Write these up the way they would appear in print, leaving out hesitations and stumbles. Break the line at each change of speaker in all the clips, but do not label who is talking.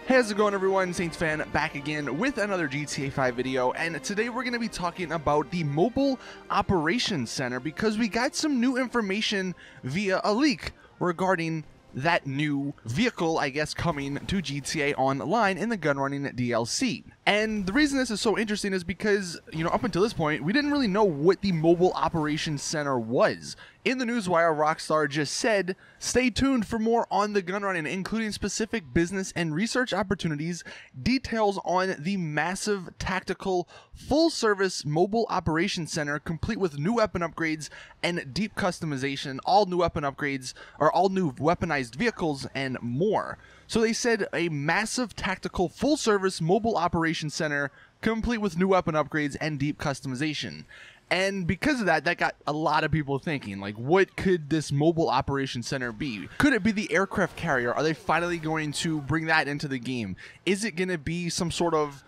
Hey, how's it going everyone? Saints fan back again with another GTA 5 video, and today we're going to be talking about the Mobile Operations Center because we got some new information via a leak regarding that new vehicle, I guess, coming to GTA Online in the Gunrunning DLC. And the reason this is so interesting is because, up until this point, we didn't really know what the Mobile Operations Center was. In the newswire, Rockstar just said, stay tuned for more on the Gunrunning, including specific business and research opportunities, details on the massive tactical full-service Mobile Operations Center, complete with new weapon upgrades and deep customization, all new weapon upgrades, or all new weaponized vehicles, and more. So they said a massive tactical full-service Mobile Operations Center, complete with new weapon upgrades and deep customization. And because of that, that got a lot of people thinking, like, what could this Mobile Operations Center be? Could it be the aircraft carrier? Are they finally going to bring that into the game? Is it going to be some sort of,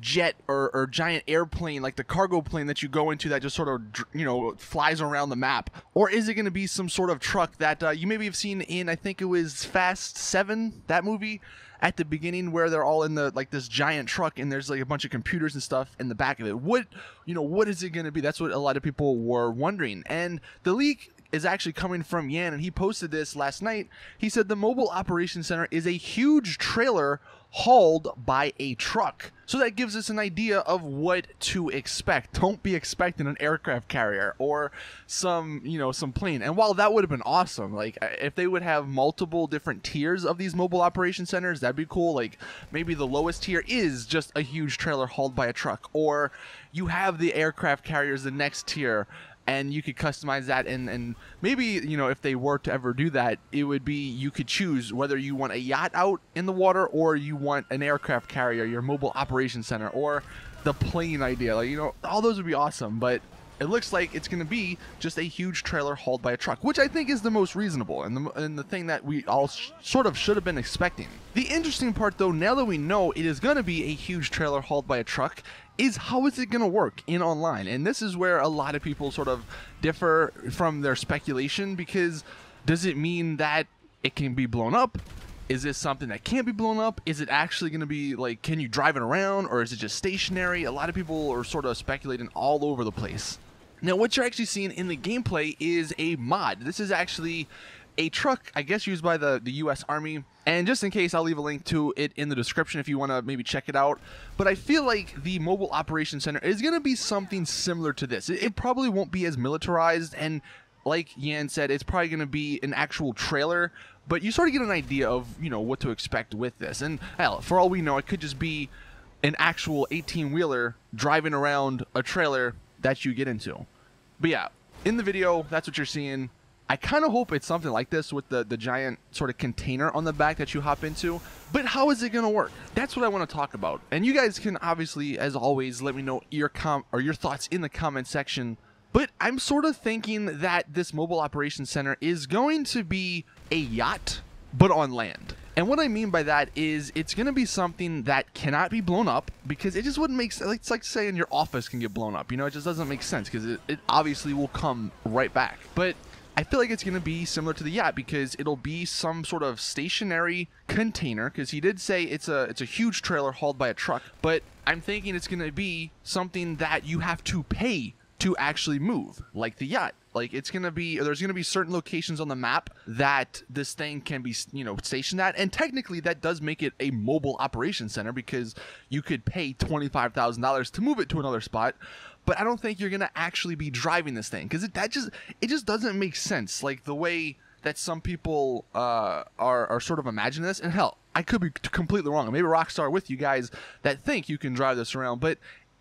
jet or giant airplane, like the cargo plane that you go into that just sort of, flies around the map? Or is it going to be some sort of truck that you maybe have seen in, I think it was Fast 7, that movie? At the beginning where they're all in the this giant truck and there's like a bunch of computers and stuff in the back of it. What is it going to be? That's what a lot of people were wondering. And the leak is actually coming from Yan, and he posted this last night. He said the Mobile Operations Center is a huge trailer hauled by a truck. So that gives us an idea of what to expect. Don't be expecting an aircraft carrier or some plane. And while that would have been awesome, like if they would have multiple different tiers of these Mobile Operation Centers, that'd be cool. Like maybe the lowest tier is just a huge trailer hauled by a truck, or you have the aircraft carriers, the next tier, and you could customize that, and maybe, if they were to ever do that, it would be you could choose whether you want a yacht out in the water or you want an aircraft carrier, your Mobile Operations Center, or the plane idea. Like, all those would be awesome, but it looks like it's going to be just a huge trailer hauled by a truck, which I think is the most reasonable and the thing that we all sort of should have been expecting. The interesting part, though, now that we know it is going to be a huge trailer hauled by a truck, is how is it going to work in online? And this is where a lot of people sort of differ from their speculation, because does it mean that it can be blown up? Is this something that can't be blown up? Is it actually going to be like, can you drive it around, or is it just stationary? A lot of people are sort of speculating all over the place. Now, what you're actually seeing in the gameplay is a mod. This is actually a truck, I guess, used by the U.S. Army. And just in case, I'll leave a link to it in the description if you want to maybe check it out. But I feel like the Mobile Operations Center is going to be something similar to this. It probably won't be as militarized, and like Yan said, it's probably going to be an actual trailer. But you sort of get an idea of, what to expect with this. And hell, for all we know, it could just be an actual 18-wheeler driving around a trailer that you get into. But yeah, in the video, that's what you're seeing. I kind of hope it's something like this with the giant sort of container on the back that you hop into. But how is it going to work? That's what I want to talk about. And you guys can obviously, as always, let me know your thoughts in the comment section. But I'm sort of thinking that this Mobile Operations Center is going to be a yacht, but on land. And what I mean by that is it's going to be something that cannot be blown up, because it just wouldn't make sense. It's like saying your office can get blown up. It just doesn't make sense, because it obviously will come right back. But I feel like it's going to be similar to the yacht, because it'll be some sort of stationary container, because he did say it's a huge trailer hauled by a truck. But I'm thinking it's going to be something that you have to pay to actually move, like the yacht. Like there's going to be certain locations on the map that this thing can be, stationed at. And technically that does make it a Mobile Operations Center, because you could pay $25,000 to move it to another spot. But I don't think you're going to actually be driving this thing, because it just doesn't make sense. Like the way that some people are sort of imagining this. And hell, I could be completely wrong. Maybe Rockstar with you guys that think you can drive this around. But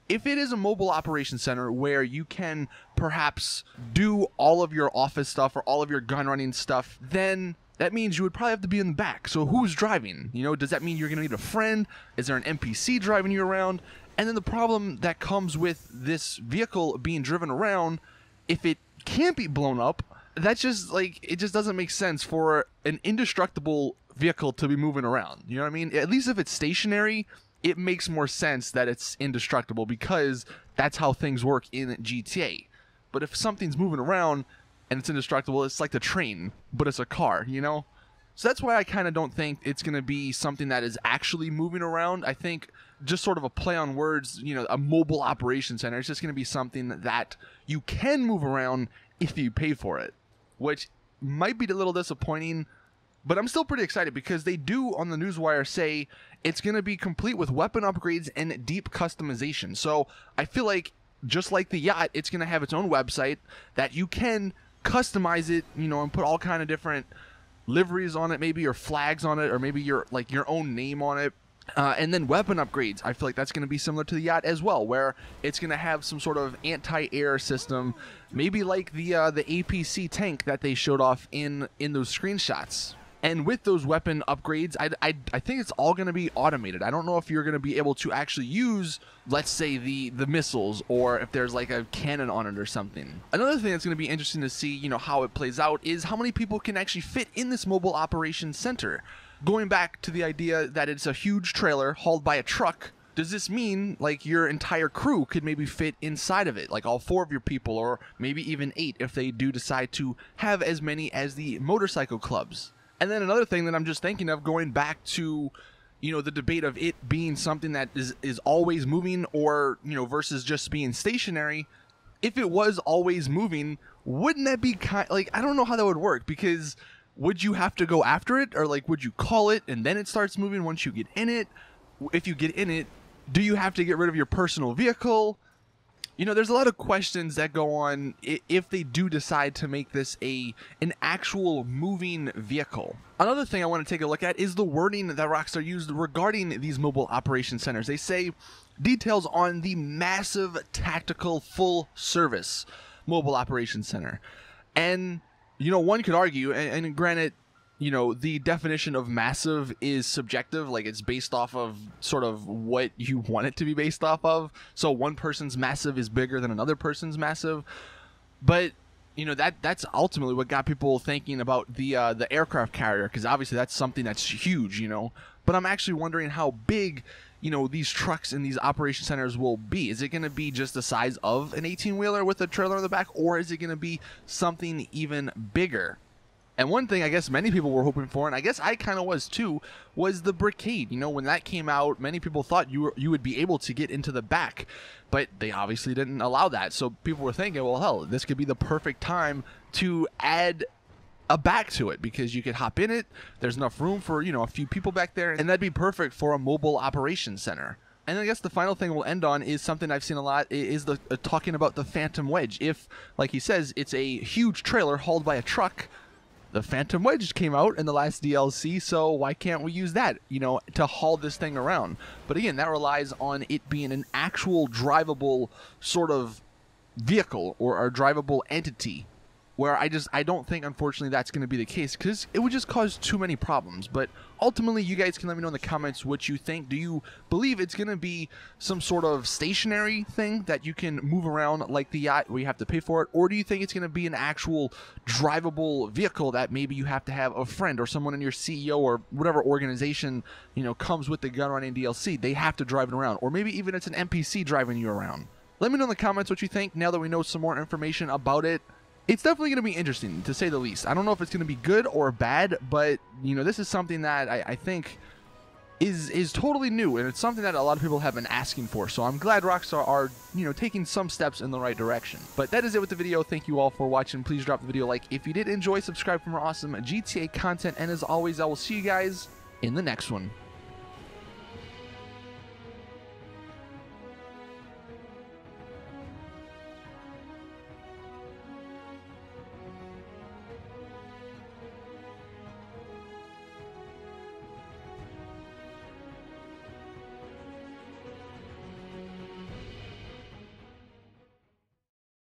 if it is a Mobile Operations Center where you can perhaps do all of your office stuff or all of your gun running stuff, then that means you would probably have to be in the back. So who's driving? Does that mean you're going to need a friend? Is there an NPC driving you around? And then the problem that comes with this vehicle being driven around, if it can't be blown up, that's just it just doesn't make sense for an indestructible vehicle to be moving around. You know what I mean? At least if it's stationary, it makes more sense that it's indestructible, because that's how things work in GTA. But if something's moving around and it's indestructible, it's like the train, but it's a car, So that's why I kind of don't think it's going to be something that is actually moving around. I think just sort of a play on words, you know, a mobile operation center. It's just going to be something that you can move around if you pay for it, which might be a little disappointing, but I'm still pretty excited because they do on the Newswire say it's going to be complete with weapon upgrades and deep customization. So I feel like just like the yacht, it's going to have its own website that you can customize it, you know, and put all kind of different liveries on it, maybe, or flags on it, or maybe your own name on it. And then weapon upgrades. I feel like that's going to be similar to the yacht as well, where it's going to have some sort of anti-air system, maybe like the APC tank that they showed off in those screenshots. And with those weapon upgrades, I think it's all going to be automated. I don't know if you're going to be able to actually use, let's say, the missiles, or if there's like a cannon on it or something. Another thing that's going to be interesting to see, you know, how it plays out is how many people can actually fit in this mobile operations center. Going back to the idea that it's a huge trailer hauled by a truck, does this mean like your entire crew could maybe fit inside of it, like all 4 of your people, or maybe even 8 if they do decide to have as many as the motorcycle clubs? And then another thing that I'm just thinking of, going back to, you know, the debate of it being something that is always moving, or, you know, versus just being stationary. If it was always moving, wouldn't that be like, I don't know how that would work, because would you have to go after it, or like would you call it and then it starts moving once you get in it? If you get in it, do you have to get rid of your personal vehicle? You know, there's a lot of questions that go on if they do decide to make this an actual moving vehicle. Another thing I want to take a look at is the wording that Rockstar used regarding these mobile operation centers. They say details on the massive tactical full service mobile operation center. And, you know, one could argue, and granted, you know, the definition of massive is subjective, like it's based off of sort of what you want it to be based off of. So one person's massive is bigger than another person's massive. But, you know, that's ultimately what got people thinking about the aircraft carrier, because obviously that's something that's huge, you know. But I'm actually wondering how big, you know, these trucks and these operation centers will be. Is it going to be just the size of an 18-wheeler with a trailer on the back, or is it going to be something even bigger? And one thing I guess many people were hoping for, and I guess I kind of was too, was the Brickade. You know, when that came out, many people thought you would be able to get into the back, but they obviously didn't allow that. So people were thinking, well, hell, this could be the perfect time to add a back to it, because you could hop in it. There's enough room for, you know, a few people back there, and that'd be perfect for a mobile operations center. And I guess the final thing we'll end on is something I've seen a lot, is the talking about the Phantom Wedge. If, like he says, it's a huge trailer hauled by a truck, the Phantom Wedge came out in the last DLC, so why can't we use that, you know, to haul this thing around? But again, that relies on it being an actual drivable sort of vehicle, or a drivable entity, where I don't think, unfortunately, that's going to be the case, because it would just cause too many problems. But ultimately, you guys can let me know in the comments what you think. Do you believe it's going to be some sort of stationary thing that you can move around like the yacht, where you have to pay for it? Or do you think it's going to be an actual drivable vehicle that maybe you have to have a friend or someone in your CEO or whatever organization, you know, comes with the gun running DLC? They have to drive it around. Or maybe even it's an NPC driving you around. Let me know in the comments what you think now that we know some more information about it. It's definitely going to be interesting, to say the least. I don't know if it's going to be good or bad, but, you know, this is something that I think is totally new, and it's something that a lot of people have been asking for. So I'm glad Rockstar are, you know, taking some steps in the right direction. But that is it with the video. Thank you all for watching. Please drop the video a like if you did enjoy, subscribe for more awesome GTA content, and as always, I will see you guys in the next one.